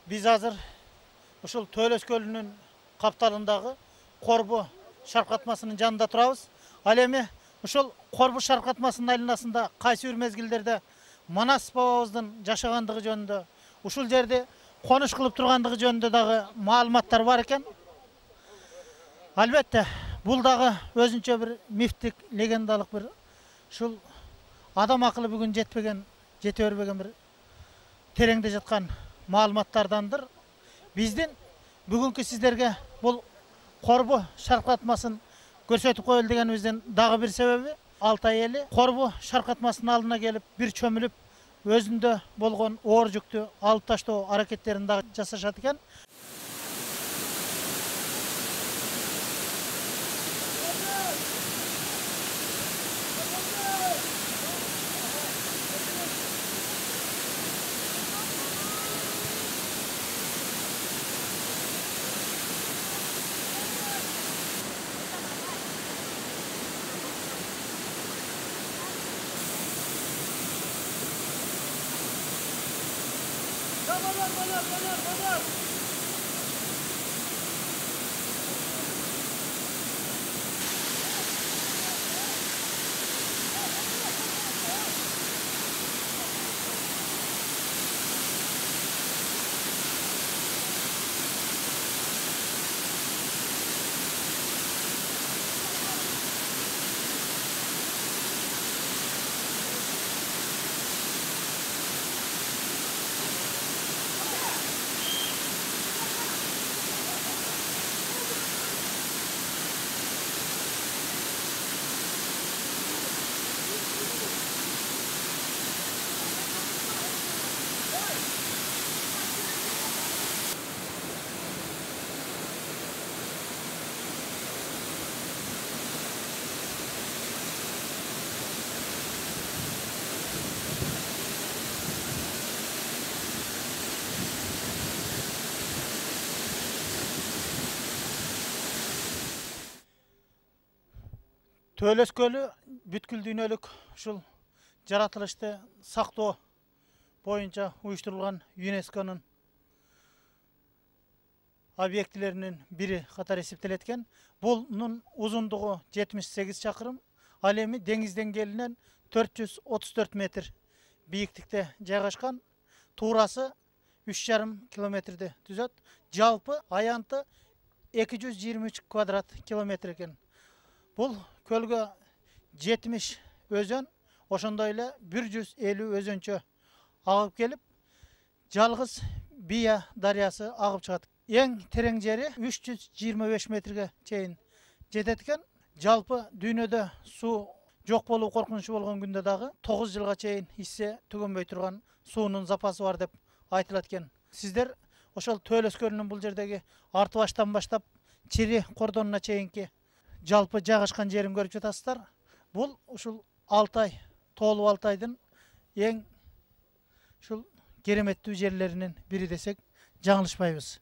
Biz hazır ушул Төлөс көлүнүн капталындагы Корбу шаркатмасынын жанында турабыз. Ал эми ушул Корбу шаркатмасынын айланасында кайсы бир мезгилдерде Манас бабабыздын жашагандыгы жөнүндө, ушул жерде конуш кылып тургандыгы жөнүндө дагы маалыматтар бар экен. Албетте, бул дагы өзүнчө бир мифтик, легендалык бир ушул адам акылы бүгүн жете бербеген бир тереңде жаткан маалыматтардандыр. Биздин бүгүнкү сиздерге бул Корбу шаркатмасын көрсөтүп коелу дегенибиздин дагы бир себеби Алтай эли Корбу шаркатмасынын алдына келип бир чөмүлүп өзүндө болгон оор жүктү алып таштоо аракеттерин дагы жасашат экен. Banar. Төлөс көлү бүткүл дүйнөлүк ушул жаратылышты сактоо боюнча уюштурулган ЮНЕСКОнун объектилеринин бири катары эсептелет экен. Бунун узундугу 78 чакырым, ал эми деңиз деңгээлинен 434 метр бийиктикте жайгашкан. Туурасы 3,5 километрди түзөт. Жалпы аянты 223 квадрат километр экен. Бул көлгө 70 өзөн, ошондой эле 150 өзөнчө агып келип, жалгыз Бия дарыясы агып чыгат. Эң терең жери 325 метрге чейин жетет экен. Жалпы дүйнөдө суу жок болуу коркунучу болгон күндө дагы 9 жылга чейин иссе түгөнбөй турган суунун запасы бар деп айтылат экен. Сиздер ошол Төлөс көлүнүн бул жердеги арты баштан баштап Чири кордонуна чейинки жалпы жайгашкан жерин көрүп жатасыздар. Бул ушул Алтай, Тоолуу Алтайдын эң ушул кереметтүү жерлеринин бири десек жаңылышпайбыз.